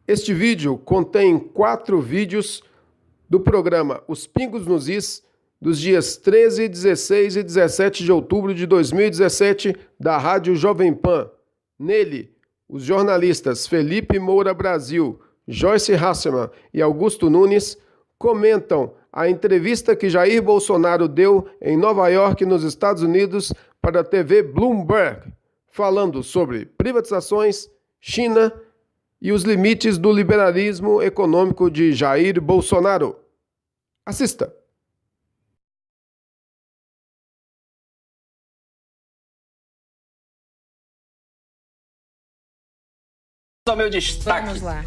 Este vídeo contém 4 vídeos do programa Os Pingos nos Is, dos dias 13, 16 e 17 de outubro de 2017, da Rádio Jovem Pan. Nele, os jornalistas Felipe Moura Brasil, Joyce Hasselman e Augusto Nunes comentam a entrevista que Jair Bolsonaro deu em Nova York, nos Estados Unidos, para a TV Bloomberg, falando sobre privatizações, China e os limites do liberalismo econômico de Jair Bolsonaro. Assista. Ao meu destaque. Vamos lá.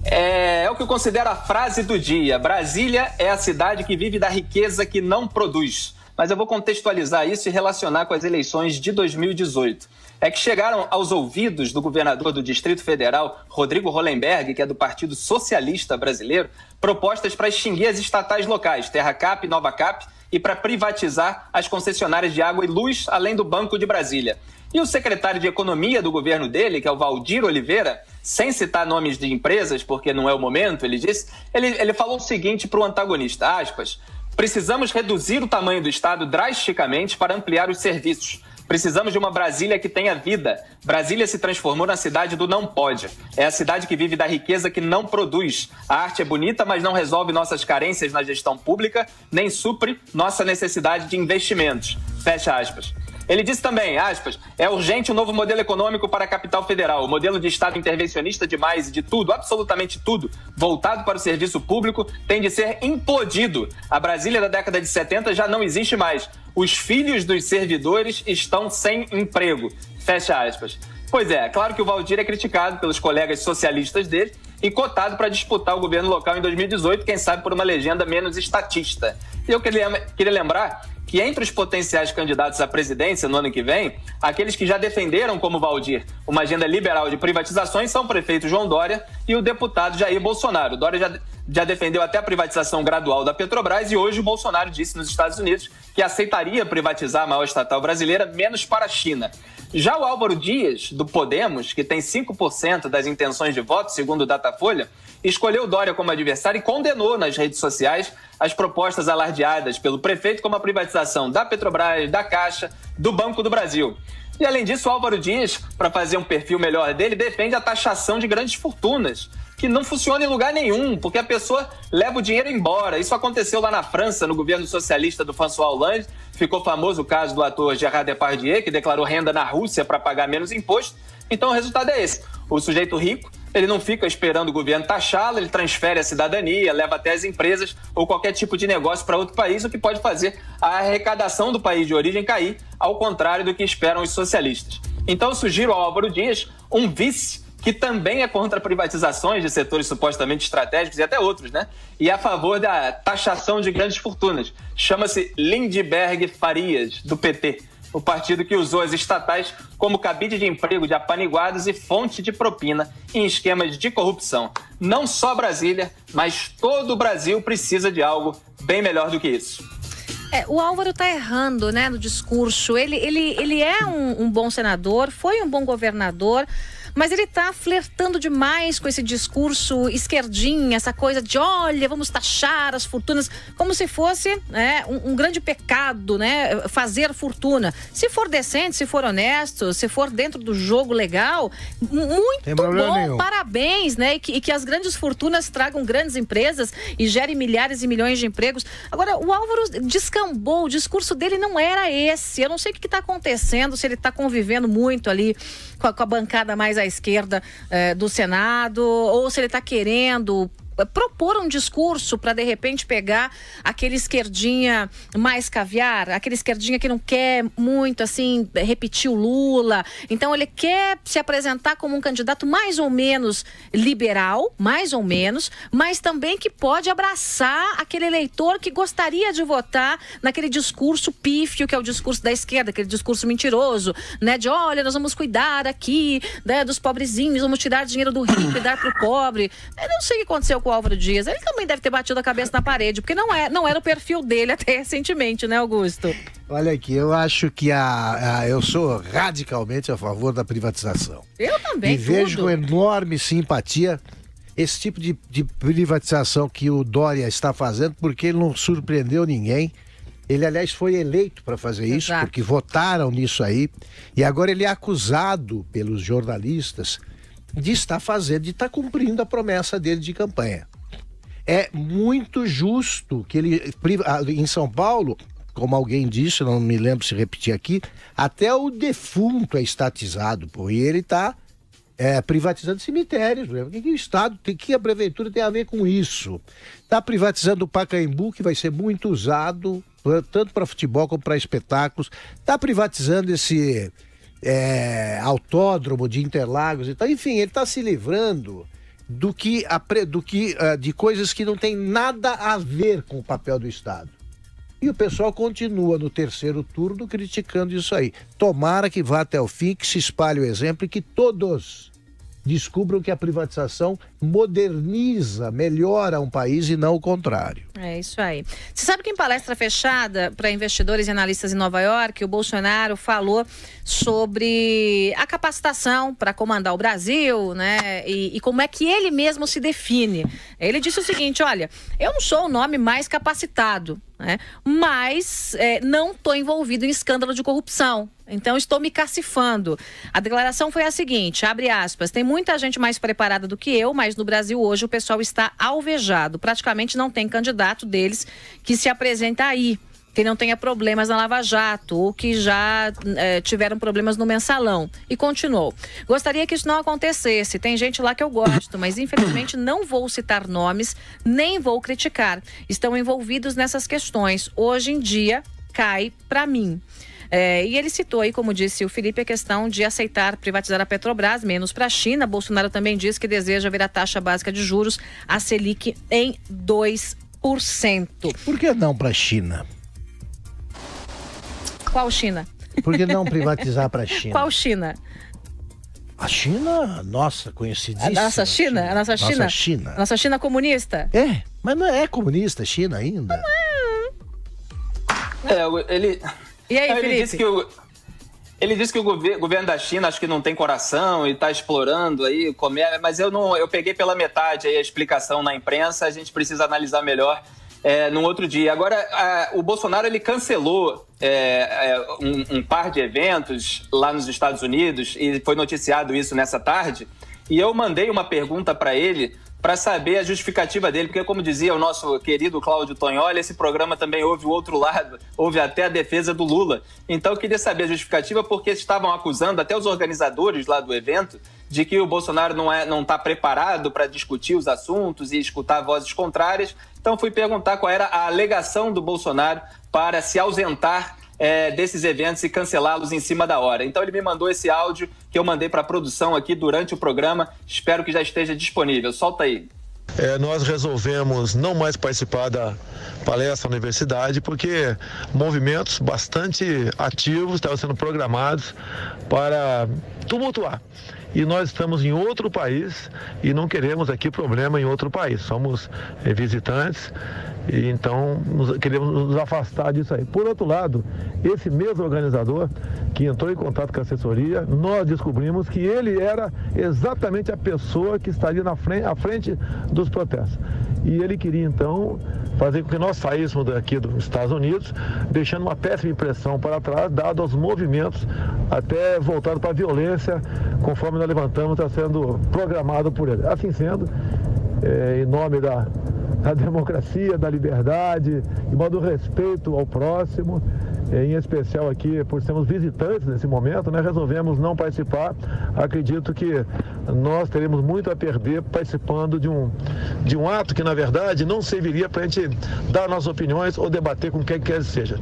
É o que eu considero a frase do dia. Brasília é a cidade que vive da riqueza que não produz. Mas eu vou contextualizar isso e relacionar com as eleições de 2018. É que chegaram aos ouvidos do governador do Distrito Federal, Rodrigo Hollenberg, que é do Partido Socialista Brasileiro, propostas para extinguir as estatais locais, TerraCap, NovaCap, e para privatizar as concessionárias de água e luz, além do Banco de Brasília. E o secretário de Economia do governo dele, que é o Valdir Oliveira, sem citar nomes de empresas, porque não é o momento, ele disse, ele falou o seguinte para o antagonista, aspas, precisamos reduzir o tamanho do Estado drasticamente para ampliar os serviços. Precisamos de uma Brasília que tenha vida. Brasília se transformou na cidade do não pode. É a cidade que vive da riqueza que não produz. A arte é bonita, mas não resolve nossas carências na gestão pública, nem supre nossa necessidade de investimentos. Fecha aspas. Ele disse também, aspas, é urgente um novo modelo econômico para a capital federal, o modelo de Estado intervencionista demais e de tudo, absolutamente tudo, voltado para o serviço público, tem de ser implodido. A Brasília da década de 70 já não existe mais. Os filhos dos servidores estão sem emprego. Fecha aspas. Pois é, claro que o Valdir é criticado pelos colegas socialistas dele e cotado para disputar o governo local em 2018, quem sabe por uma legenda menos estatista. E eu queria lembrar que entre os potenciais candidatos à presidência no ano que vem, aqueles que já defenderam, como Valdir, uma agenda liberal de privatizações são o prefeito João Dória e o deputado Jair Bolsonaro. Dória já defendeu até a privatização gradual da Petrobras e hoje o Bolsonaro disse nos Estados Unidos que aceitaria privatizar a maior estatal brasileira, menos para a China. Já o Álvaro Dias, do Podemos, que tem 5% das intenções de voto, segundo o Datafolha, escolheu Dória como adversário e condenou nas redes sociais as propostas alardeadas pelo prefeito como a privatização da Petrobras, da Caixa, do Banco do Brasil. E além disso, o Álvaro Dias, para fazer um perfil melhor dele, defende a taxação de grandes fortunas, que não funciona em lugar nenhum, porque a pessoa leva o dinheiro embora. Isso aconteceu lá na França, no governo socialista do François Hollande. Ficou famoso o caso do ator Gérard Depardieu, que declarou renda na Rússia para pagar menos imposto. Então o resultado é esse. O sujeito rico, ele não fica esperando o governo taxá-lo, ele transfere a cidadania, leva até as empresas ou qualquer tipo de negócio para outro país, o que pode fazer a arrecadação do país de origem cair, ao contrário do que esperam os socialistas. Então eu sugiro ao Álvaro Dias um vice que também é contra privatizações de setores supostamente estratégicos e até outros, né? E é a favor da taxação de grandes fortunas. Chama-se Lindbergh Farias, do PT, o partido que usou as estatais como cabide de emprego de apaniguados e fonte de propina em esquemas de corrupção. Não só Brasília, mas todo o Brasil precisa de algo bem melhor do que isso. O Álvaro está errando, né, no discurso. Ele é um bom senador, foi um bom governador, mas ele está flertando demais com esse discurso esquerdinha, essa coisa de, olha, vamos taxar as fortunas, como se fosse, né, um grande pecado, né, fazer fortuna. Se for decente, se for honesto, se for dentro do jogo legal, muito bom, nenhum. Parabéns, né, e que as grandes fortunas tragam grandes empresas e gerem milhares e milhões de empregos. Agora, o Álvaro descambou, o discurso dele não era esse. Eu não sei o que está acontecendo, se ele está convivendo muito ali com a bancada mais à esquerda do Senado, ou se ele está querendo propor um discurso para de repente pegar aquele esquerdinha mais caviar, aquele esquerdinha que não quer muito assim repetir o Lula. Então ele quer se apresentar como um candidato mais ou menos liberal, mais ou menos, mas também que pode abraçar aquele eleitor que gostaria de votar naquele discurso pífio que é o discurso da esquerda, aquele discurso mentiroso, né, de olha, nós vamos cuidar aqui, né, dos pobrezinhos, vamos tirar dinheiro do rico e dar pro pobre. Eu não sei o que aconteceu com o Álvaro Dias, ele também deve ter batido a cabeça na parede, porque não era o perfil dele até recentemente, né, Augusto? Olha aqui, eu acho que eu sou radicalmente a favor da privatização. Eu também, e vejo com enorme simpatia esse tipo de privatização que o Dória está fazendo, porque ele não surpreendeu ninguém. Ele, aliás, foi eleito para fazer isso, Exato. porque votaram nisso aí. E agora ele é acusado pelos jornalistas de estar cumprindo a promessa dele de campanha. É muito justo que ele, em São Paulo, como alguém disse, não me lembro se repetir aqui, até o defunto é estatizado, pô, e ele está privatizando cemitérios. O que o Estado, que a Prefeitura tem a ver com isso? Está privatizando o Pacaembu, que vai ser muito usado, tanto para futebol como para espetáculos. Está privatizando esse autódromo de Interlagos e tal. Enfim, ele está se livrando de coisas que não tem nada a ver com o papel do Estado. E o pessoal continua no terceiro turno criticando isso aí. Tomara que vá até o fim, que se espalhe o exemplo e que todos descubram que a privatização moderniza, melhora um país e não o contrário. É isso aí. Você sabe que em palestra fechada para investidores e analistas em Nova York, o Bolsonaro falou sobre a capacitação para comandar o Brasil, né? E como é que ele mesmo se define. Ele disse o seguinte: olha, eu não sou o nome mais capacitado, né? Mas não estou envolvido em escândalo de corrupção. Então estou me cacifando. A declaração foi a seguinte, abre aspas: tem muita gente mais preparada do que eu, mas no Brasil hoje o pessoal está alvejado. Praticamente não tem candidato deles que se apresenta aí, que não tenha problemas na Lava Jato ou que já tiveram problemas no Mensalão. E continuou: gostaria que isso não acontecesse. Tem gente lá que eu gosto, mas infelizmente não vou citar nomes, nem vou criticar. Estão envolvidos nessas questões. Hoje em dia, cai para mim. E ele citou aí, como disse o Felipe, a questão de aceitar privatizar a Petrobras, menos para a China. Bolsonaro também disse que deseja ver a taxa básica de juros, a Selic, em 2%. Por que não para a China? Qual China? Por que não privatizar para a China? Qual China? A China, nossa, conhecidíssima. A nossa China? A nossa China? Nossa China. Nossa China comunista? Mas não é comunista a China ainda? E aí, ele Felipe? Ele disse que o governo da China acho que não tem coração e está explorando aí o comércio, mas eu peguei pela metade aí a explicação na imprensa, a gente precisa analisar melhor num outro dia. Agora, o Bolsonaro ele cancelou um par de eventos lá nos Estados Unidos e foi noticiado isso nessa tarde, e eu mandei uma pergunta para ele para saber a justificativa dele, porque, como dizia o nosso querido Cláudio Tonholi, esse programa também houve o outro lado, houve até a defesa do Lula. Então, eu queria saber a justificativa, porque estavam acusando até os organizadores lá do evento de que o Bolsonaro não está preparado para discutir os assuntos e escutar vozes contrárias. Então, fui perguntar qual era a alegação do Bolsonaro para se ausentar desses eventos e cancelá-los em cima da hora. Então ele me mandou esse áudio que eu mandei para a produção aqui durante o programa. Espero que já esteja disponível. Solta aí. Nós resolvemos não mais participar da palestra na universidade porque movimentos bastante ativos estavam sendo programados para tumultuar. E nós estamos em outro país e não queremos aqui problema em outro país. Somos visitantes e então queremos nos afastar disso aí. Por outro lado, esse mesmo organizador que entrou em contato com a assessoria, nós descobrimos que ele era exatamente a pessoa que estaria à frente dos protestos. E ele queria então fazer com que nós saíssemos daqui dos Estados Unidos, deixando uma péssima impressão para trás, dado aos movimentos até voltado para a violência, conforme nós levantamos, está sendo programado por ele. Assim sendo, em nome da democracia, da liberdade, e do respeito ao próximo, em especial aqui, por sermos visitantes nesse momento, né, resolvemos não participar. Acredito que nós teremos muito a perder participando de um ato que, na verdade, não serviria para a gente dar nossas opiniões ou debater com quem quer que seja.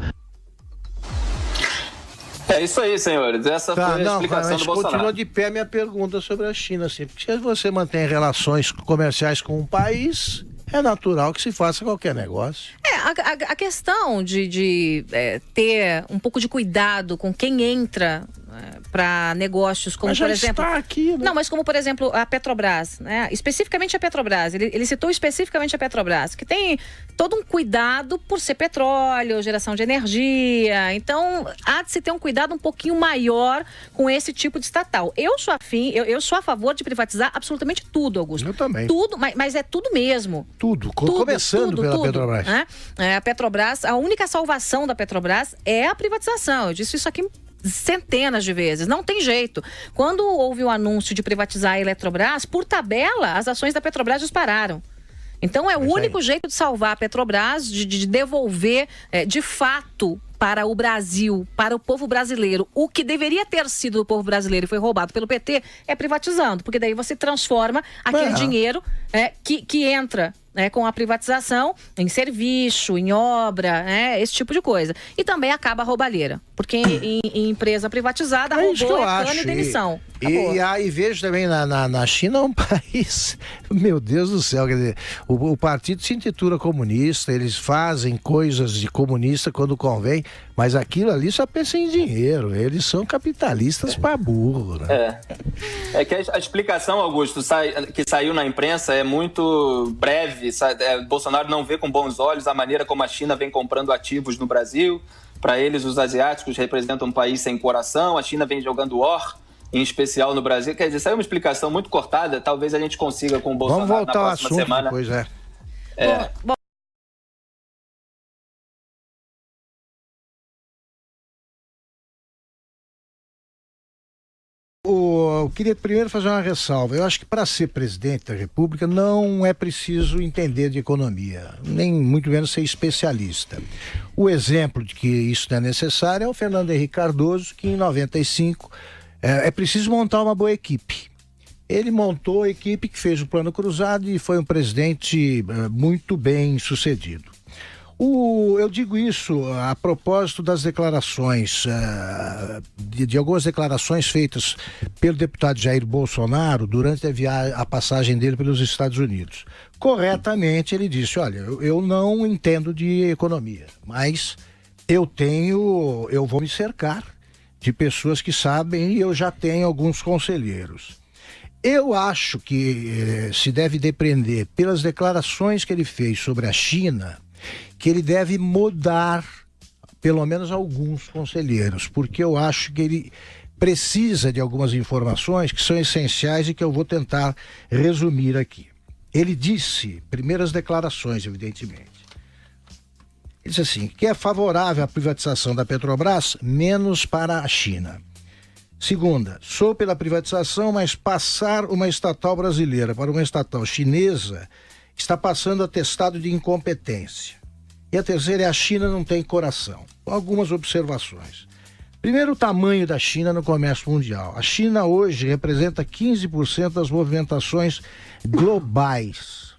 É isso aí, senhores. Essa foi a explicação do Bolsonaro. Continua de pé minha pergunta sobre a China, assim, porque se você mantém relações comerciais com um país, é natural que se faça qualquer negócio. A questão de ter um pouco de cuidado com quem entra para negócios como, mas já por exemplo... está aqui, né? Não, mas como, por exemplo, a Petrobras, né? Especificamente a Petrobras. Ele citou especificamente a Petrobras, que tem todo um cuidado por ser petróleo, geração de energia. Então, há de se ter um cuidado um pouquinho maior com esse tipo de estatal. Eu sou a favor de privatizar absolutamente tudo, Augusto. Eu também. Tudo, mas é tudo mesmo. Tudo, começando pela Petrobras. Né? A Petrobras, a única salvação da Petrobras é a privatização. Eu disse isso aqui centenas de vezes, não tem jeito. Quando houve o anúncio de privatizar a Eletrobras, por tabela, as ações da Petrobras dispararam. Então é o único jeito de salvar a Petrobras, de devolver de fato para o Brasil, para o povo brasileiro, o que deveria ter sido do povo brasileiro e foi roubado pelo PT, é privatizando, porque daí você transforma aquele dinheiro que entra com a privatização em serviço, em obra, esse tipo de coisa. E também acaba a roubalheira, porque em empresa privatizada, roubou, cana e demissão. E aí vejo também na China um país, meu Deus do céu, quer dizer, o partido se intitula comunista, eles fazem coisas de comunista quando convém, mas aquilo ali só pensa em dinheiro, eles são capitalistas para burro, né? É que a explicação, Augusto, que saiu na imprensa é muito breve. Bolsonaro não vê com bons olhos a maneira como a China vem comprando ativos no Brasil. Para eles, os asiáticos representam um país sem coração, a China vem jogando or, em especial no Brasil. Quer dizer, isso é uma explicação muito cortada, talvez a gente consiga com o Bolsonaro vamos voltar na ao próxima assunto semana. Depois, Bom, eu queria primeiro fazer uma ressalva. Eu acho que para ser presidente da República não é preciso entender de economia, nem muito menos ser especialista. O exemplo de que isso não é necessário é o Fernando Henrique Cardoso, que em 95 é preciso montar uma boa equipe. Ele montou a equipe que fez o Plano Cruzado e foi um presidente muito bem sucedido. Eu digo isso a propósito das declarações, de algumas declarações feitas pelo deputado Jair Bolsonaro durante a passagem dele pelos Estados Unidos. Corretamente ele disse, olha, eu não entendo de economia, mas eu vou me cercar de pessoas que sabem e eu já tenho alguns conselheiros. Eu acho que se deve depender pelas declarações que ele fez sobre a China, que ele deve mudar pelo menos alguns conselheiros, porque eu acho que ele precisa de algumas informações que são essenciais e que eu vou tentar resumir aqui. Ele disse, primeiras declarações, evidentemente, ele disse assim, que é favorável à privatização da Petrobras, menos para a China. Segunda, sou pela privatização, mas passar uma estatal brasileira para uma estatal chinesa está passando atestado de incompetência. E a terceira é a China não tem coração. Algumas observações. Primeiro, o tamanho da China no comércio mundial. A China hoje representa 15% das movimentações globais.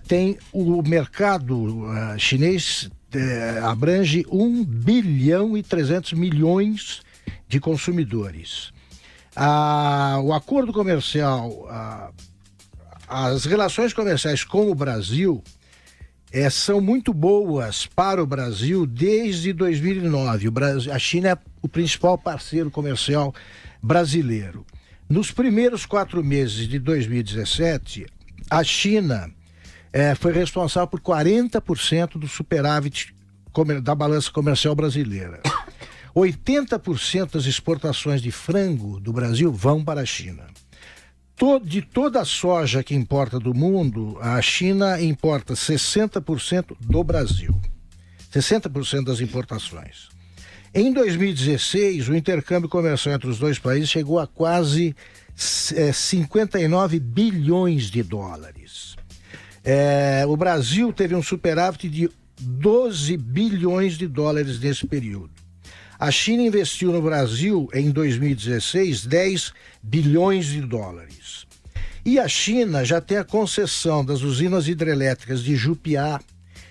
Tem o mercado chinês abrange 1 bilhão e 300 milhões de consumidores. O acordo comercial, as relações comerciais com o Brasil são muito boas para o Brasil desde 2009. A China é o principal parceiro comercial brasileiro. Nos primeiros 4 meses de 2017, a China foi responsável por 40% do superávit da balança comercial brasileira. 80% das exportações de frango do Brasil vão para a China. De toda a soja que importa do mundo, a China importa 60% do Brasil. 60% das importações. Em 2016, o intercâmbio comercial entre os dois países chegou a quase 59 bilhões de dólares. O Brasil teve um superávit de 12 bilhões de dólares nesse período. A China investiu no Brasil, em 2016, 10 bilhões de dólares. E a China já tem a concessão das usinas hidrelétricas de Jupiá,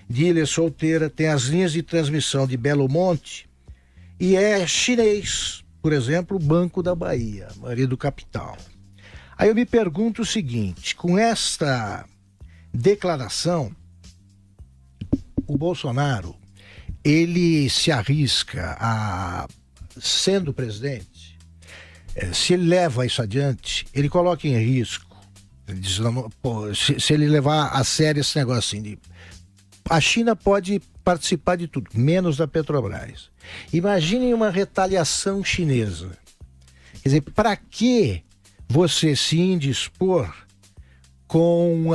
de Ilha Solteira, tem as linhas de transmissão de Belo Monte, e é chinês, por exemplo, o Banco da Bahia, Marido Capital. Aí eu me pergunto o seguinte, com esta declaração, o Bolsonaro, ele se arrisca a sendo presidente, se ele leva isso adiante, ele coloca em risco. Ele diz, não, pô, se ele levar a sério esse negócio assim, a China pode participar de tudo, menos da Petrobras. Imaginem uma retaliação chinesa. Quer dizer, para que você se indispor com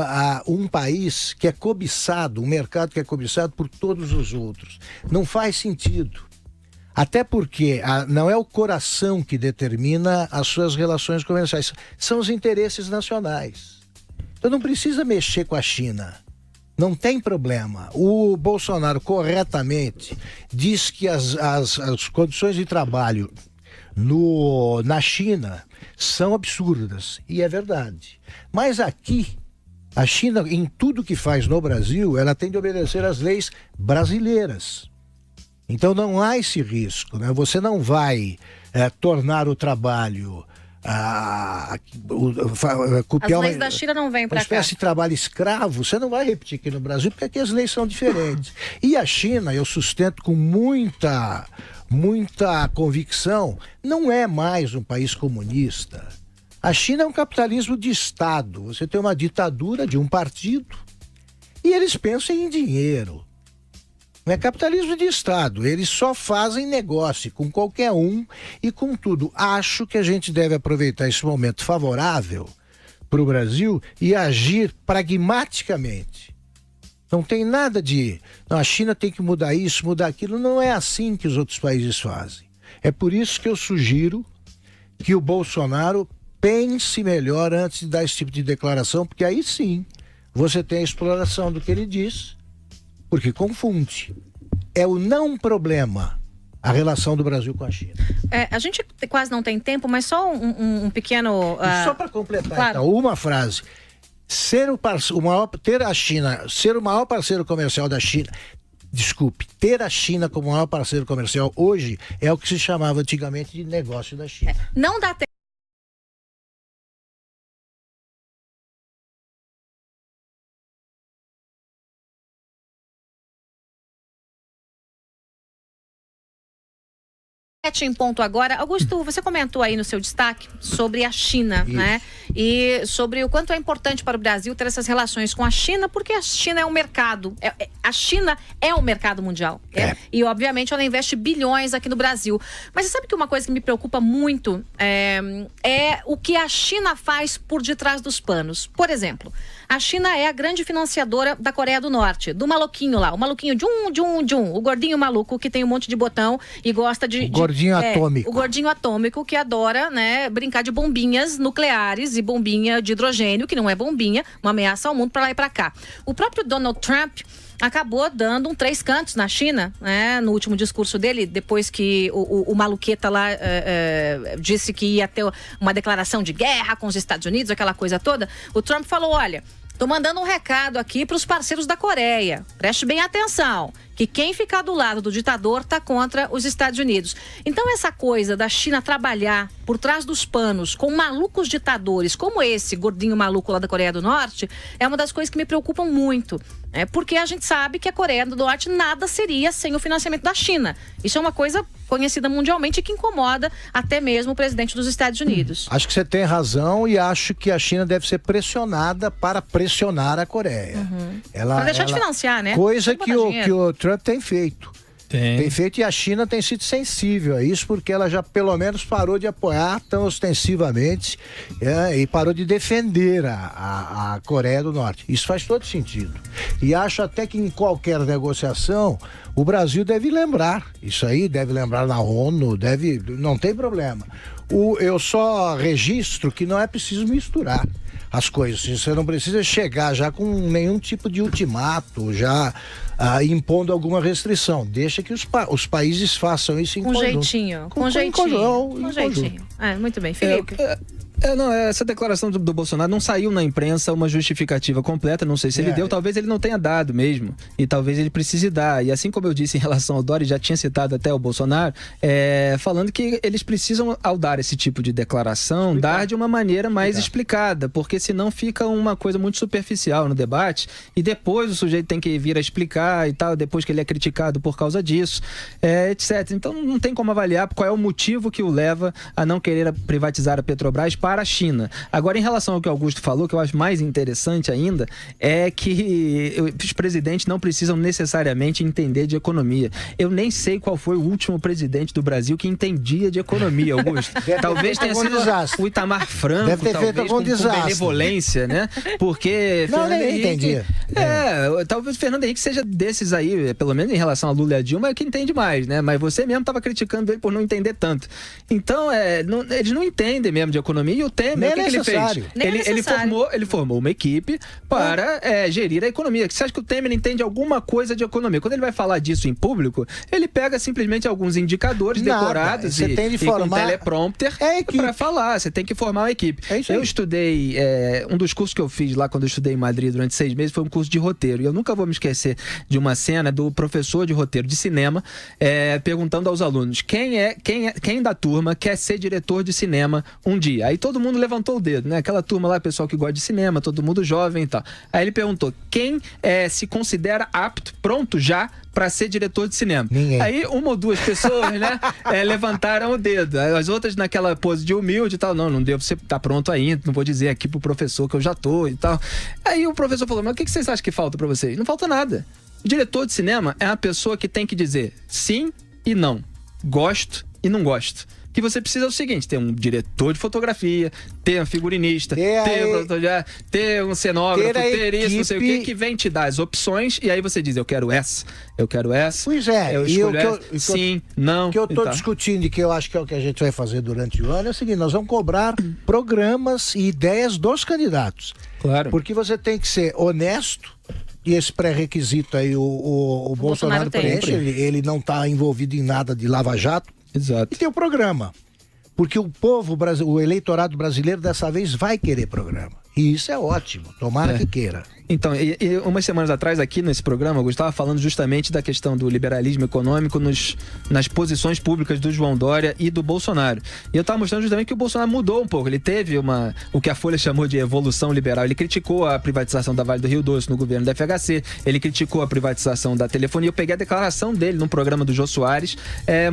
um país que é cobiçado, um mercado que é cobiçado por todos os outros? Não faz sentido. Até porque não é o coração que determina as suas relações comerciais, são os interesses nacionais. Então não precisa mexer com a China. Não tem problema. O Bolsonaro corretamente diz que as condições de trabalho na China são absurdas. E é verdade. Mas aqui, a China, em tudo que faz no Brasil, ela tem de obedecer às leis brasileiras. Então não há esse risco, né? Você não vai tornar o trabalho... As leis da China não vêm para cá. Uma espécie de trabalho escravo, você não vai repetir aqui no Brasil, porque aqui as leis são diferentes. E a China, eu sustento com muita convicção, não é mais um país comunista. A China é um capitalismo de Estado. Você tem uma ditadura de um partido e eles pensam em dinheiro. Não é capitalismo de Estado, eles só fazem negócio com qualquer um e com tudo. Acho que a gente deve aproveitar esse momento favorável para o Brasil e agir pragmaticamente. Não tem nada de, não, a China tem que mudar isso, mudar aquilo. Não é assim que os outros países fazem. É por isso que eu sugiro que o Bolsonaro pense melhor antes de dar esse tipo de declaração, porque aí sim você tem a exploração do que ele diz, porque confunde. É o não problema a relação do Brasil com a China. A gente quase não tem tempo, mas só um pequeno... Só para completar, claro. Então, uma frase. Ter a China, ser o maior parceiro comercial da China... Desculpe, ter a China como maior parceiro comercial hoje é o que se chamava antigamente de negócio da China. Não dá tempo. Em ponto agora. Augusto, você comentou aí no seu destaque sobre a China, né? E sobre o quanto é importante para o Brasil ter essas relações com a China, porque a China é um mercado. A China é um mercado mundial. E, obviamente, ela investe bilhões aqui no Brasil. Mas você sabe que uma coisa que me preocupa muito é o que a China faz por detrás dos panos. Por exemplo, a China é a grande financiadora da Coreia do Norte, do maluquinho lá, o maluquinho o gordinho maluco que tem um monte de botão e gosta de gordinho atômico. O gordinho atômico que adora, né, brincar de bombinhas nucleares e bombinha de hidrogênio, que não é bombinha, uma ameaça ao mundo para lá e para cá. O próprio Donald Trump acabou dando 3 cantos na China, né, no último discurso dele, depois que o maluqueta lá disse que ia ter uma declaração de guerra com os Estados Unidos, aquela coisa toda. O Trump falou, olha, tô mandando um recado aqui para os parceiros da Coreia. Preste bem atenção, que quem ficar do lado do ditador tá contra os Estados Unidos. Então essa coisa da China trabalhar por trás dos panos com malucos ditadores, como esse gordinho maluco lá da Coreia do Norte, é uma das coisas que me preocupam muito. Porque a gente sabe que a Coreia do Norte nada seria sem o financiamento da China. Isso é uma coisa conhecida mundialmente e que incomoda até mesmo o presidente dos Estados Unidos. Acho que você tem razão e acho que a China deve ser pressionada para pressionar a Coreia. Para deixar de financiar, né? Coisa que o Trump tem feito. Tem feito, e a China tem sido sensível a isso, porque ela já pelo menos parou de apoiar tão ostensivamente e parou de defender a Coreia do Norte. Isso faz todo sentido. E acho até que em qualquer negociação o Brasil deve lembrar isso aí, deve lembrar na ONU, não tem problema. Eu só registro que não é preciso misturar as coisas. Você não precisa chegar já com nenhum tipo de ultimato, já impondo alguma restrição. Deixa que os países façam isso em conjunto. Com jeitinho. Muito bem, Felipe. Essa declaração do Bolsonaro não saiu na imprensa uma justificativa completa, não sei se ele deu, talvez ele não tenha dado mesmo, e talvez ele precise dar, e assim como eu disse em relação ao Dória, já tinha citado até o Bolsonaro, falando que eles precisam, ao dar esse tipo de declaração, dar de uma maneira mais explicada, porque senão fica uma coisa muito superficial no debate, e depois o sujeito tem que vir a explicar e tal, depois que ele é criticado por causa disso, etc. Então não tem como avaliar qual é o motivo que o leva a não querer privatizar a Petrobras para a China. Agora, em relação ao que o Augusto falou, que eu acho mais interessante ainda, é que os presidentes não precisam necessariamente entender de economia. Eu nem sei qual foi o último presidente do Brasil que entendia de economia, Augusto. Talvez tenha sido o Itamar Franco, talvez com benevolência, né? Porque Fernando Henrique entendia. Talvez o Fernando Henrique seja desses aí, pelo menos em relação a Lula e a Dilma, é que entende mais, né? Mas você mesmo estava criticando ele por não entender tanto. Então, eles não entendem mesmo de economia. E o Temer, o que ele fez? Ele formou uma equipe para gerir a economia. Você acha que o Temer entende alguma coisa de economia? Quando ele vai falar disso em público, ele pega simplesmente alguns indicadores decorados e com teleprompter para falar. Você tem que formar uma equipe. Eu estudei, um dos cursos que eu fiz lá quando eu estudei em Madrid durante 6 meses foi um curso de roteiro. E eu nunca vou me esquecer de uma cena do professor de roteiro de cinema perguntando aos alunos quem da turma quer ser diretor de cinema um dia. Aí todo mundo levantou o dedo, né? Aquela turma lá, pessoal que gosta de cinema, todo mundo jovem e tal. Aí ele perguntou, quem se considera apto, pronto já, para ser diretor de cinema? Ninguém. Aí uma ou duas pessoas, né, levantaram o dedo. As outras naquela pose de humilde e tal, não devo, você tá pronto ainda, não vou dizer aqui pro professor que eu já tô e tal. Aí o professor falou, mas o que vocês acham que falta para vocês? Não falta nada. O diretor de cinema é uma pessoa que tem que dizer sim e não, gosto e não gosto. Que você precisa é o seguinte, ter um diretor de fotografia, ter um figurinista, ter um cenógrafo, ter isso, não sei o que vem te dar as opções, e aí você diz, eu quero essa. Pois é, eu escolho sim, não. O que eu estou discutindo e que eu acho que é o que a gente vai fazer durante o ano é o seguinte, nós vamos cobrar programas e ideias dos candidatos. Claro. Porque você tem que ser honesto, e esse pré-requisito aí o Bolsonaro preenche, ele não está envolvido em nada de lava-jato. Exato. E tem o programa. Porque o o eleitorado brasileiro dessa vez vai querer programa. E isso é ótimo. Tomara que queira. Então, e umas semanas atrás aqui nesse programa, eu estava falando justamente da questão do liberalismo econômico nas posições públicas do João Dória e do Bolsonaro. E eu estava mostrando justamente que o Bolsonaro mudou um pouco. Ele teve o que a Folha chamou de evolução liberal. Ele criticou a privatização da Vale do Rio Doce no governo da FHC. Ele criticou a privatização da telefonia. Eu peguei a declaração dele num programa do Jô Soares,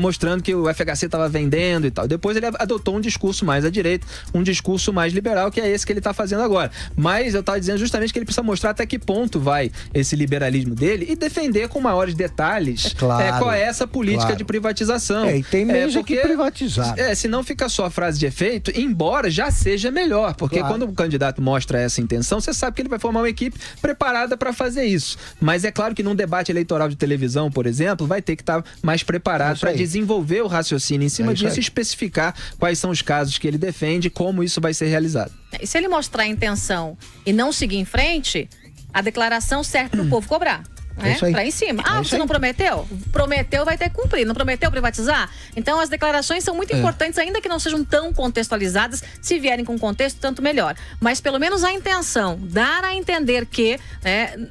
mostrando que o FHC estava vendendo e tal. Depois ele adotou um discurso mais à direita, um discurso mais liberal, que é esse que ele está fazendo agora. Mas eu estava dizendo justamente que ele precisa mostrar até que ponto vai esse liberalismo dele e defender com maiores detalhes qual é essa política de privatização. E tem meios que privatizar. Se não fica só a frase de efeito, embora já seja melhor, porque quando o candidato mostra essa intenção, você sabe que ele vai formar uma equipe preparada para fazer isso. Mas é claro que num debate eleitoral de televisão, por exemplo, vai ter que estar mais preparado para desenvolver o raciocínio em cima disso e especificar quais são os casos que ele defende e como isso vai ser realizado. E se ele mostrar a intenção e não seguir em frente, a declaração serve para o povo cobrar. Né? Pra em cima. Você não prometeu? Prometeu, vai ter que cumprir. Não prometeu privatizar? Então as declarações são muito importantes, ainda que não sejam tão contextualizadas. Se vierem com contexto, tanto melhor. Mas pelo menos a intenção, dar a entender que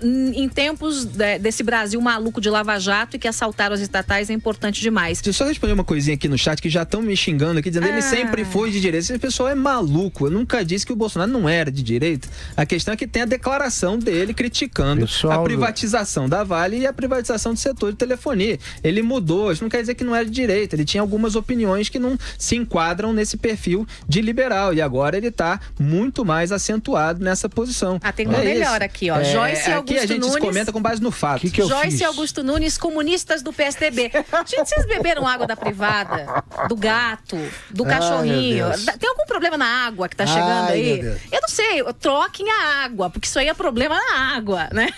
em tempos desse Brasil maluco de lava-jato e que assaltaram as estatais é importante demais. Deixa eu só responder uma coisinha aqui no chat, que já estão me xingando aqui, dizendo que ele sempre foi de direita. Esse pessoal é maluco. Eu nunca disse que o Bolsonaro não era de direita. A questão é que tem a declaração dele criticando a privatização da Vale e a privatização do setor de telefonia. Ele mudou, isso não quer dizer que não é de direita, ele tinha algumas opiniões que não se enquadram nesse perfil de liberal, e agora ele está muito mais acentuado nessa posição. Tem uma melhor aqui, ó. Joyce e Augusto Nunes. Aqui a gente comenta com base no fato. Joyce e Augusto Nunes, comunistas do PSDB. Gente, vocês beberam água da privada? Do gato? Do cachorrinho? Tem algum problema na água que tá chegando aí? Eu não sei, troquem a água, porque isso aí é problema na água, né?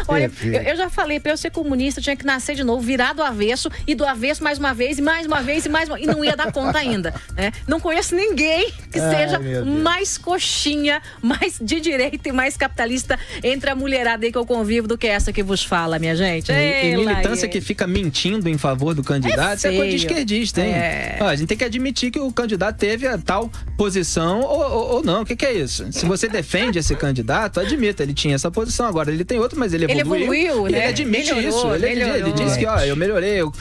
Olha, jeito. Eu já falei, para eu ser comunista, eu tinha que nascer de novo, virar do avesso, e do avesso mais uma vez, e mais uma vez, e não ia dar conta ainda. Né? Não conheço ninguém que seja mais coxinha, mais de direita e mais capitalista entre a mulherada aí que eu convivo do que essa que vos fala, minha gente. E militância que fica mentindo em favor do candidato, isso é coisa de esquerdista, hein? Ó, a gente tem que admitir que o candidato teve a tal posição ou não. O que é isso? Se você defende esse candidato, admita, ele tinha essa posição, agora ele tem outra, mas ele evoluiu, né? Ele admite isso. Ele disse que, eu melhorei, eu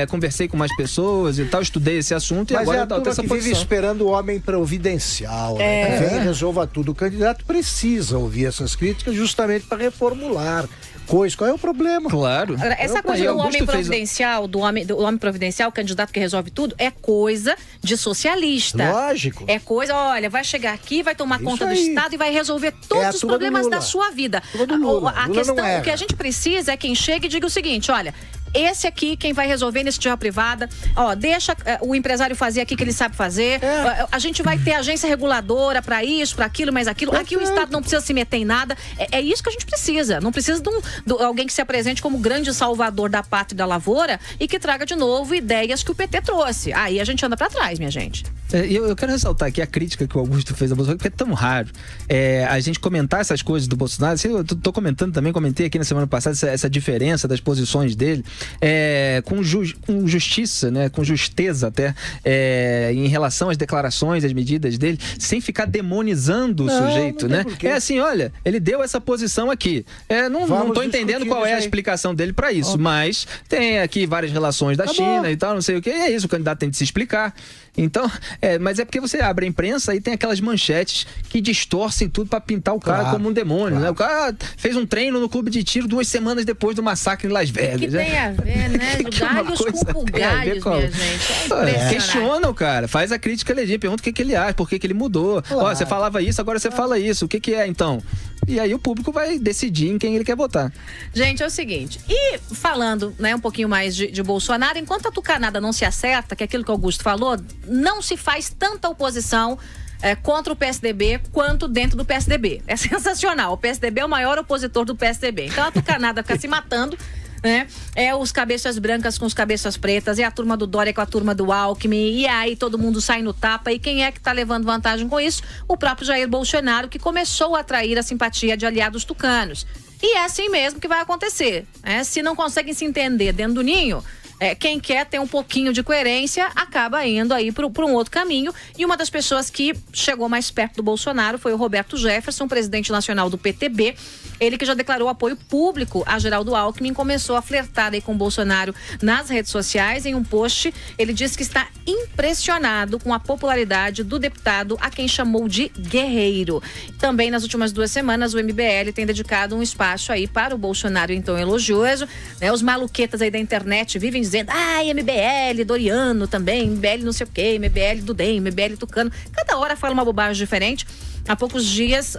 conversei com mais pessoas e tal, estudei esse assunto, mas e agora é a eu tô turma essa que posição. vive esperando o homem providencial, né? Que vem e resolva tudo. O candidato precisa ouvir essas críticas justamente para reformular coisa. Qual é o problema? Claro. Essa coisa do homem providencial, do homem providencial, candidato que resolve tudo, é coisa de socialista. Lógico. É coisa, olha, vai chegar aqui, vai tomar conta do Estado e vai resolver todos os problemas da sua vida. A questão, o que a gente precisa é quem chega e diga o seguinte, olha, esse aqui, quem vai resolver iniciativa privada, ó, deixa o empresário fazer aqui que ele sabe fazer, a gente vai ter agência reguladora para isso, para aquilo, mas aquilo, aqui o Estado não precisa se meter em nada, é isso que a gente precisa, não precisa de alguém que se apresente como grande salvador da pátria e da lavoura e que traga de novo ideias que o PT trouxe, aí a gente anda para trás, minha gente. Eu quero ressaltar aqui a crítica que o Augusto fez ao Bolsonaro, porque é tão raro a gente comentar essas coisas do Bolsonaro. Eu tô comentando também, comentei aqui na semana passada essa diferença das posições dele, com justiça, né, com justeza até, em relação às declarações, às medidas dele, sem ficar demonizando o sujeito, né? É assim, olha, ele deu essa posição aqui. Não tô entendendo qual é a explicação dele para isso, mas tem aqui várias relações da China e tal, não sei o que, é isso, o candidato tem de se explicar. Então, mas é porque você abre a imprensa e tem aquelas manchetes que distorcem tudo pra pintar o cara como um demônio, né? O cara fez um treino no clube de tiro 2 semanas depois do massacre em Las Vegas. Que tem a ver, né? Galhos com pulgalhos, minha gente. Questiona o cara, faz a crítica legítima, pergunta o que ele acha, por que ele mudou. Ó, você falava isso, agora você fala isso, o que é então? E aí o público vai decidir em quem ele quer votar. Gente, é o seguinte, e falando, né, um pouquinho mais de Bolsonaro, enquanto a tucanada não se acerta, que é aquilo que o Augusto falou, não se faz tanta oposição contra o PSDB quanto dentro do PSDB. É sensacional, o PSDB é o maior opositor do PSDB. Então a tucanada fica se matando, né? É os cabeças brancas com os cabeças pretas, é a turma do Dória com a turma do Alckmin, e aí todo mundo sai no tapa, e quem é que tá levando vantagem com isso? O próprio Jair Bolsonaro, que começou a atrair a simpatia de aliados tucanos. E é assim mesmo que vai acontecer, né? Se não conseguem se entender dentro do ninho, quem quer ter um pouquinho de coerência acaba indo aí para um outro caminho. E uma das pessoas que chegou mais perto do Bolsonaro foi o Roberto Jefferson, presidente nacional do PTB. Ele que já declarou apoio público a Geraldo Alckmin, começou a flertar aí com o Bolsonaro nas redes sociais. Em um post, ele disse que está impressionado com a popularidade do deputado, a quem chamou de guerreiro. Também nas últimas 2 semanas, o MBL tem dedicado um espaço aí para o Bolsonaro, então elogioso, né? Os maluquetas aí da internet vivem dizendo, MBL, Doriano também, MBL não sei o quê, MBL do DEM, MBL tucano. Cada hora fala uma bobagem diferente. Há poucos dias,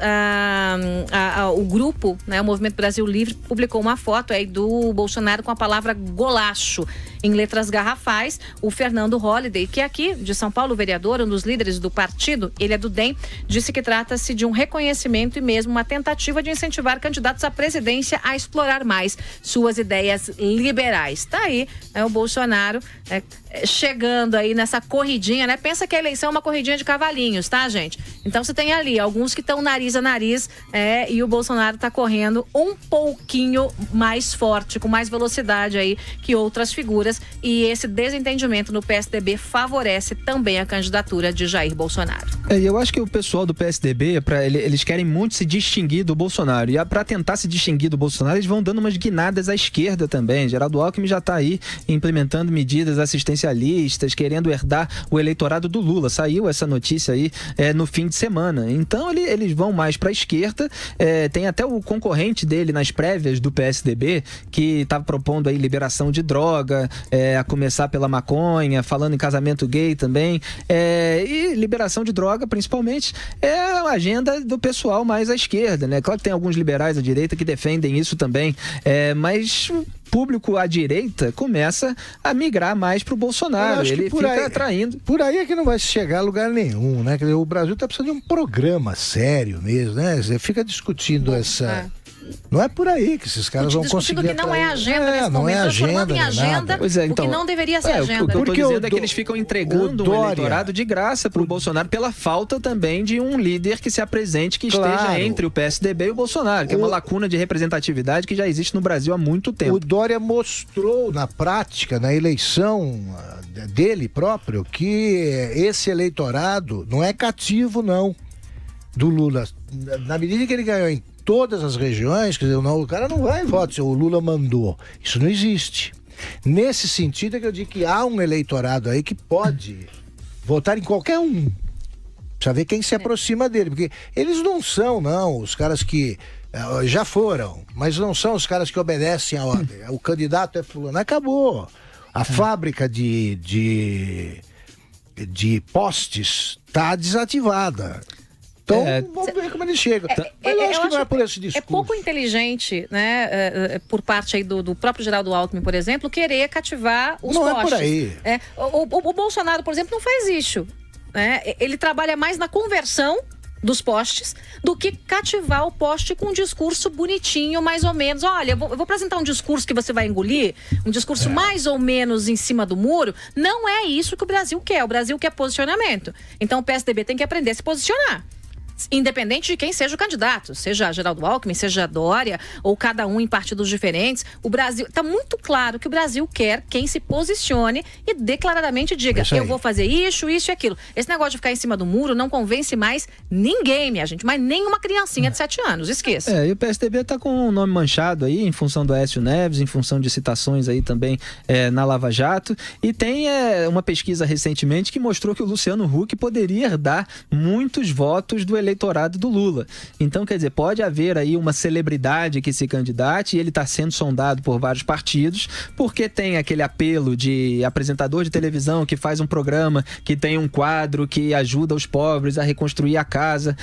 o grupo, né, o Movimento Brasil Livre, publicou uma foto aí do Bolsonaro com a palavra golaço em letras garrafais. O Fernando Holliday, que é aqui de São Paulo, vereador, um dos líderes do partido, ele é do DEM, disse que trata-se de um reconhecimento e mesmo uma tentativa de incentivar candidatos à presidência a explorar mais suas ideias liberais. Tá aí, o Bolsonaro chegando aí nessa corridinha, né? Pensa que a eleição é uma corridinha de cavalinhos, tá, gente? Então você tem ali alguns que estão nariz a nariz, e o Bolsonaro tá correndo um pouquinho mais forte, com mais velocidade aí que outras figuras, e esse desentendimento no PSDB favorece também a candidatura de Jair Bolsonaro. Eu acho que o pessoal do PSDB, eles querem muito se distinguir do Bolsonaro, e para tentar se distinguir do Bolsonaro, eles vão dando umas guinadas à esquerda também. Geraldo Alckmin já tá aí implementando medidas assistencialistas, querendo herdar o eleitorado do Lula. Saiu essa notícia aí no fim de semana. Então eles vão mais para a esquerda. Tem até o concorrente dele nas prévias do PSDB, que estava propondo aí liberação de droga, a começar pela maconha, falando em casamento gay também, e liberação de droga principalmente é a agenda do pessoal mais à esquerda, né? Claro que tem alguns liberais à direita que defendem isso também, mas público à direita começa a migrar mais pro Bolsonaro. Ele fica atraindo. Por aí é que não vai chegar a lugar nenhum, né? Quer dizer, o Brasil tá precisando de um programa sério mesmo, né? Você fica discutindo Não é por aí que esses caras vão conseguir. Que não é agenda nesse não momento, é agenda, em agenda, pois é, então, o que não deveria ser agenda. O que eu tô Porque dizendo é que eles ficam entregando um Dória, eleitorado de graça pro Bolsonaro pela falta também de um líder que se apresente, que Claro. esteja entre o PSDB e o Bolsonaro, que é uma lacuna de representatividade que já existe no Brasil há muito tempo. O Dória mostrou na prática, na eleição dele próprio, que esse eleitorado não é cativo, não, do Lula. Na medida que ele ganhou em todas as regiões, quer dizer, não, o cara não vai em voto se o Lula mandou. Isso não existe. Nesse sentido é que eu digo que há um eleitorado aí que pode votar em qualquer um. Precisa ver quem se aproxima dele, porque eles não são, não, os caras que já foram, mas não são os caras que obedecem a ordem. O candidato é fulano, acabou. A fábrica de postes está desativada. Então, vamos ver como ele chega. Mas eu acho que não é por esse discurso. É pouco inteligente, né, por parte aí do próprio Geraldo Alckmin, por exemplo, querer cativar os postes. Não é por aí. O Bolsonaro, por exemplo, não faz isso. Né? Ele trabalha mais na conversão dos postes do que cativar o poste com um discurso bonitinho, mais ou menos. Olha, eu vou apresentar um discurso que você vai engolir, um discurso mais ou menos em cima do muro. Não é isso que o Brasil quer. O Brasil quer posicionamento. Então o PSDB tem que aprender a se posicionar. Independente de quem seja o candidato, seja Geraldo Alckmin, seja Dória, ou cada um em partidos diferentes, o Brasil, está muito claro que o Brasil quer quem se posicione e declaradamente diga, eu vou fazer isso e aquilo. Esse negócio de ficar em cima do muro não convence mais ninguém, minha gente, mas nem uma criancinha de 7 anos, esqueça. E o PSDB está com o nome manchado aí, em função do Aécio Neves, em função de citações aí também na Lava Jato, e tem uma pesquisa recentemente que mostrou que o Luciano Huck poderia herdar muitos votos do eleitorado do Lula. Então, quer dizer, pode haver aí uma celebridade que se candidate e ele está sendo sondado por vários partidos, porque tem aquele apelo de apresentador de televisão que faz um programa, que tem um quadro que ajuda os pobres a reconstruir a casa.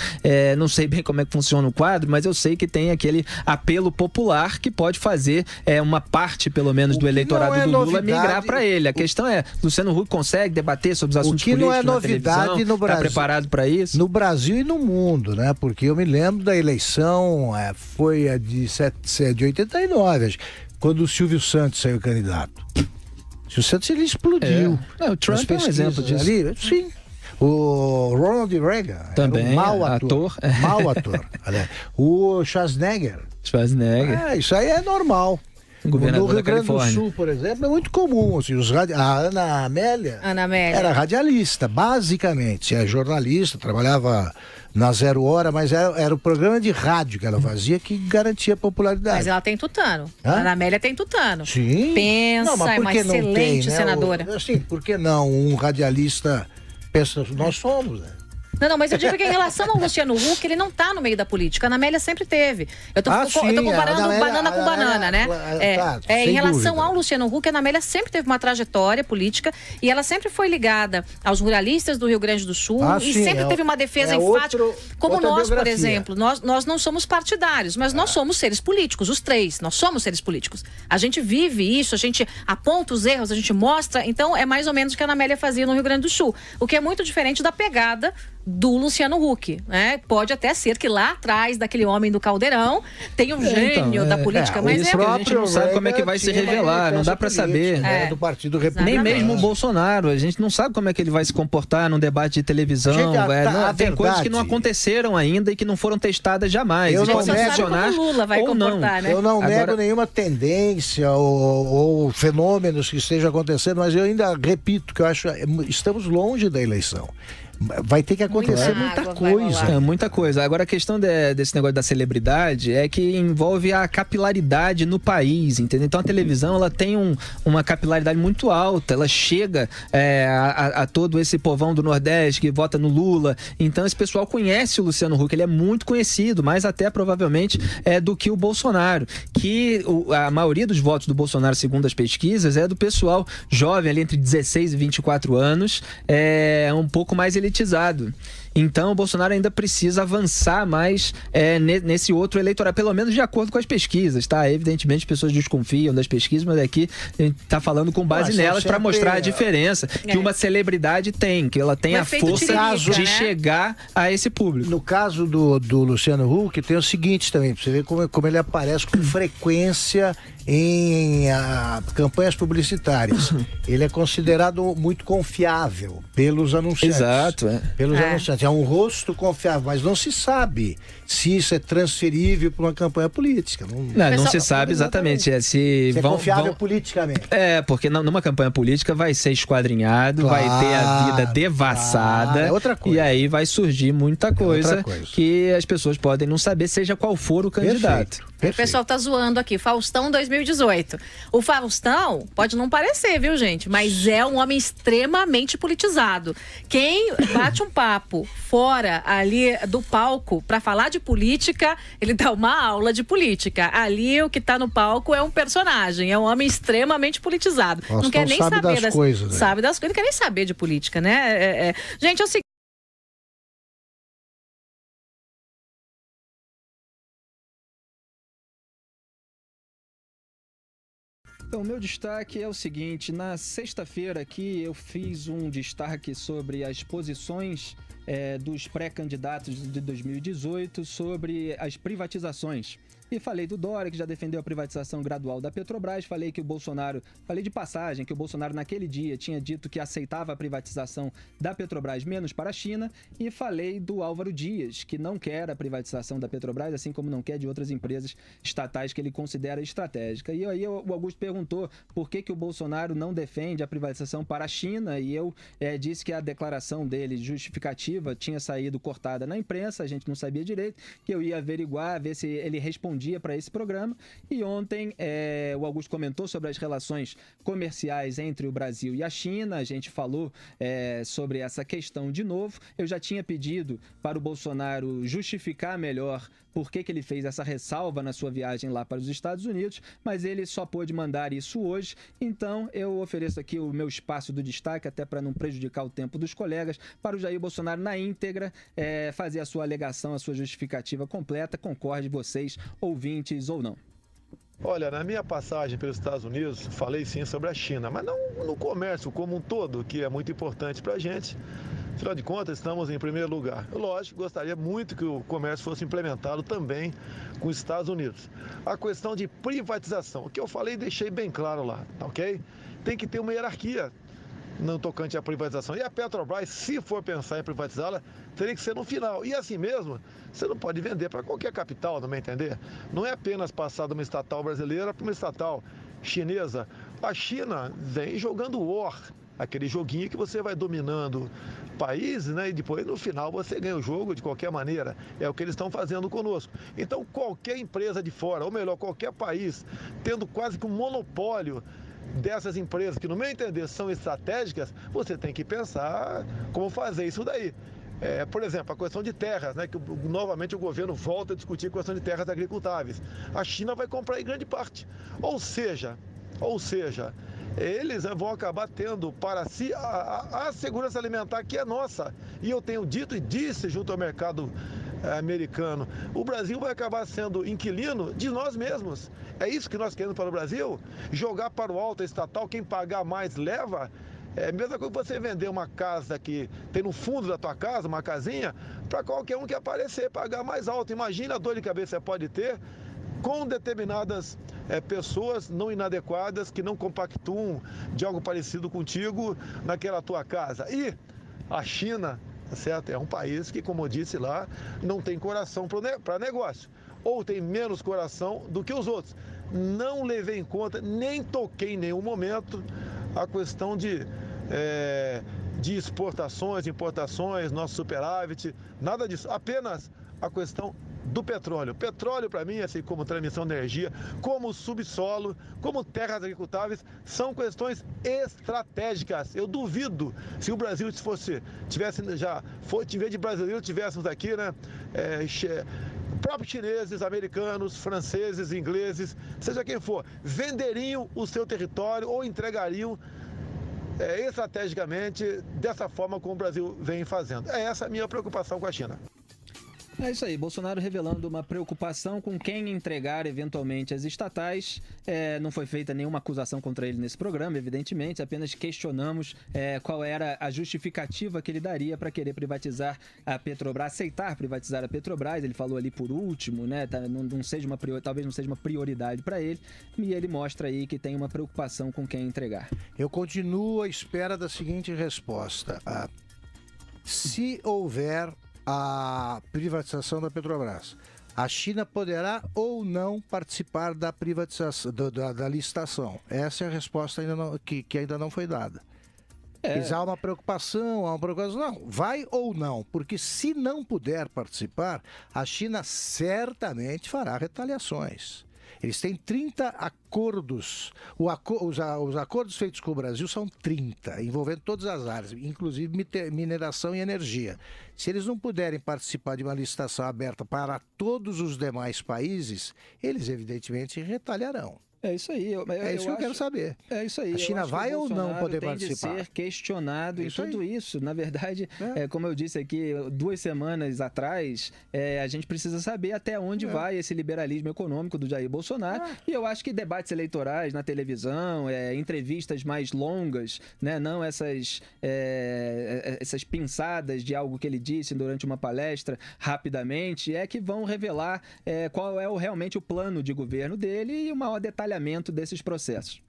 Não sei bem como é que funciona o quadro, mas eu sei que tem aquele apelo popular que pode fazer uma parte, pelo menos, do eleitorado do Lula migrar para ele. A questão é, Luciano Huck consegue debater sobre os assuntos políticos na televisão? Está preparado para isso? No Brasil e no mundo, né? Porque eu me lembro da eleição, foi a de 89, quando o Silvio Santos saiu candidato. O Silvio Santos, ele explodiu. O Trump é um exemplo disso. Ali, sim. O Ronald Reagan também era um mau ator. Mau ator. O Schwarzenegger. Isso aí é normal. No Rio Grande do Sul, por exemplo, é muito comum. Assim, a Ana Amélia era radialista, basicamente. É jornalista, trabalhava na Zero Hora, mas era o programa de rádio que ela fazia que garantia popularidade. Mas ela tem tutano. A Ana Amélia tem tutano. Sim. Pensa, é uma excelente senadora. Assim, por que não um radialista pensa, nós somos, né? Não, mas eu digo que em relação ao Luciano Huck, ele não tá no meio da política. A Ana Amélia sempre teve. Eu tô comparando banana com banana, né? Em relação ao Luciano Huck, a Ana Amélia sempre teve uma trajetória política e ela sempre foi ligada aos ruralistas do Rio Grande do Sul e sempre teve uma defesa enfática. Como nós, por exemplo, nós não somos partidários, mas nós somos seres políticos, os três. Nós somos seres políticos. A gente vive isso, a gente aponta os erros, a gente mostra. Então, é mais ou menos o que a Ana Amélia fazia no Rio Grande do Sul. O que é muito diferente da pegada do Luciano Huck, né? Pode até ser que lá atrás daquele homem do caldeirão tem um gênio da política, mas isso a gente não sabe como é que vai se revelar, não dá para saber. Do Partido Republicano. Nem mesmo o Bolsonaro, a gente não sabe como é que ele vai se comportar num debate de televisão. Tem coisas que não aconteceram ainda e que não foram testadas jamais. Eu não nego como o Lula vai comportar, né? Eu não nego nenhuma tendência ou fenômenos que estejam acontecendo, mas eu ainda repito que eu acho estamos longe da eleição. Vai ter que acontecer muita coisa. Muita coisa. Agora, a questão desse negócio da celebridade é que envolve a capilaridade no país, entendeu? Então, a televisão, ela tem uma capilaridade muito alta. Ela chega a todo esse povão do Nordeste que vota no Lula. Então, esse pessoal conhece o Luciano Huck. Ele é muito conhecido, mais até, provavelmente, do que o Bolsonaro. Que a maioria dos votos do Bolsonaro, segundo as pesquisas, é do pessoal jovem, ali entre 16 e 24 anos. É um pouco mais elitizado. Então o Bolsonaro ainda precisa avançar mais nesse outro eleitorado, pelo menos de acordo com as pesquisas, tá? Evidentemente as pessoas desconfiam das pesquisas, mas aqui a gente tá falando com base nelas para mostrar a diferença que uma celebridade tem, que ela tem a força de chegar a esse público. No caso do Luciano Huck, tem o seguinte também, pra você ver como ele aparece com frequência em campanhas publicitárias. Ele é considerado muito confiável pelos anunciantes. Exato, pelos anunciantes. É um rosto confiável, mas não se sabe se isso é transferível para uma campanha política. Não se sabe exatamente. Se é confiável politicamente. Porque numa campanha política vai ser esquadrinhado, vai ter a vida devassada. É outra coisa. E aí vai surgir muita coisa que as pessoas podem não saber, seja qual for o candidato. O pessoal tá zoando aqui, Faustão 2018. O Faustão pode não parecer, viu, gente? Mas é um homem extremamente politizado. Quem bate um papo fora ali do palco para falar de política, ele dá uma aula de política. Ali o que tá no palco é um personagem, é um homem extremamente politizado. Faustão não quer nem sabe saber das coisas, né? Sabe das coisas, não quer nem saber de política, né? Gente, é o seguinte. Então, o meu destaque é o seguinte: na sexta-feira aqui eu fiz um destaque sobre as posições dos pré-candidatos de 2018 sobre as privatizações. E falei do Dória, que já defendeu a privatização gradual da Petrobras, falei que o Bolsonaro, falei de passagem, que o Bolsonaro naquele dia tinha dito que aceitava a privatização da Petrobras menos para a China, e falei do Álvaro Dias, que não quer a privatização da Petrobras, assim como não quer de outras empresas estatais que ele considera estratégica. E aí o Augusto perguntou por que o Bolsonaro não defende a privatização para a China, e eu disse que a declaração dele justificativa tinha saído cortada na imprensa, a gente não sabia direito, que eu ia averiguar, ver se ele respondia para esse programa. E ontem o Augusto comentou sobre as relações comerciais entre o Brasil e a China, a gente falou sobre essa questão de novo. Eu já tinha pedido para o Bolsonaro justificar melhor por que ele fez essa ressalva na sua viagem lá para os Estados Unidos, mas ele só pôde mandar isso hoje. Então eu ofereço aqui o meu espaço do destaque, até para não prejudicar o tempo dos colegas, para o Jair Bolsonaro na íntegra fazer a sua alegação, a sua justificativa completa, concorde vocês, ouvintes ou não. Olha, na minha passagem pelos Estados Unidos, falei sim sobre a China, mas não no comércio como um todo, que é muito importante para a gente. Afinal de contas, estamos em primeiro lugar. Lógico, gostaria muito que o comércio fosse implementado também com os Estados Unidos. A questão de privatização, o que eu falei, deixei bem claro lá, ok? Tem que ter uma hierarquia no tocante à privatização. E a Petrobras, se for pensar em privatizá-la, teria que ser no final. E assim mesmo, você não pode vender para qualquer capital, não me entender? Não é apenas passar de uma estatal brasileira para uma estatal chinesa. A China vem jogando war, aquele joguinho que você vai dominando países, né? E depois no final você ganha o jogo de qualquer maneira. É o que eles estão fazendo conosco. Então qualquer empresa de fora, ou melhor, qualquer país, tendo quase que um monopólio dessas empresas que, no meu entender, são estratégicas, você tem que pensar como fazer isso daí. Por exemplo, a questão de terras, né, que novamente o governo volta a discutir a questão de terras agricultáveis. A China vai comprar em grande parte. Ou seja, eles vão acabar tendo para si a segurança alimentar que é nossa. E eu tenho dito e disse junto ao mercado americano, o Brasil vai acabar sendo inquilino de nós mesmos. É isso que nós queremos para o Brasil? Jogar para o alto estatal, quem pagar mais leva? É a mesma coisa que você vender uma casa que tem no fundo da tua casa, uma casinha, para qualquer um que aparecer, pagar mais alto. Imagina a dor de cabeça que você pode ter com determinadas pessoas não inadequadas que não compactuam de algo parecido contigo naquela tua casa. E a China, certo? É um país que, como eu disse lá, não tem coração para negócio. Ou tem menos coração do que os outros. Não levei em conta, nem toquei em nenhum momento a questão de exportações, importações, nosso superávit, nada disso. Apenas a questão do petróleo. Petróleo, para mim, assim como transmissão de energia, como subsolo, como terras agricultáveis, são questões estratégicas. Eu duvido se o Brasil tivesse em vez de brasileiro, tivéssemos aqui, né, próprios chineses, americanos, franceses, ingleses, seja quem for, venderiam o seu território ou entregariam estrategicamente dessa forma como o Brasil vem fazendo. É essa a minha preocupação com a China. É isso aí, Bolsonaro revelando uma preocupação com quem entregar eventualmente as estatais. Não foi feita nenhuma acusação contra ele nesse programa, evidentemente, apenas questionamos qual era a justificativa que ele daria para querer privatizar a Petrobras, aceitar privatizar a Petrobras. Ele falou ali por último, né? Talvez não seja uma prioridade para ele, e ele mostra aí que tem uma preocupação com quem entregar. Eu continuo à espera da seguinte resposta. Se houver a privatização da Petrobras, a China poderá ou não participar da privatização, da licitação? Essa é a resposta que ainda não foi dada. Há uma preocupação, não, vai ou não, porque se não puder participar, a China certamente fará retaliações. Eles têm 30 acordos. Os acordos feitos com o Brasil são 30, envolvendo todas as áreas, inclusive mineração e energia. Se eles não puderem participar de uma licitação aberta para todos os demais países, eles evidentemente retaliarão. É isso aí. É isso que eu quero saber. É isso aí. A China vai ou não poder tem participar? De ser questionado em tudo isso. Na verdade, como eu disse aqui 2 semanas atrás, a gente precisa saber até onde vai esse liberalismo econômico do Jair Bolsonaro. E eu acho que debates eleitorais na televisão, entrevistas mais longas, né, não essas pinçadas de algo que ele disse durante uma palestra rapidamente, que vão revelar qual é realmente o plano de governo dele e o maior detalhamento desses processos.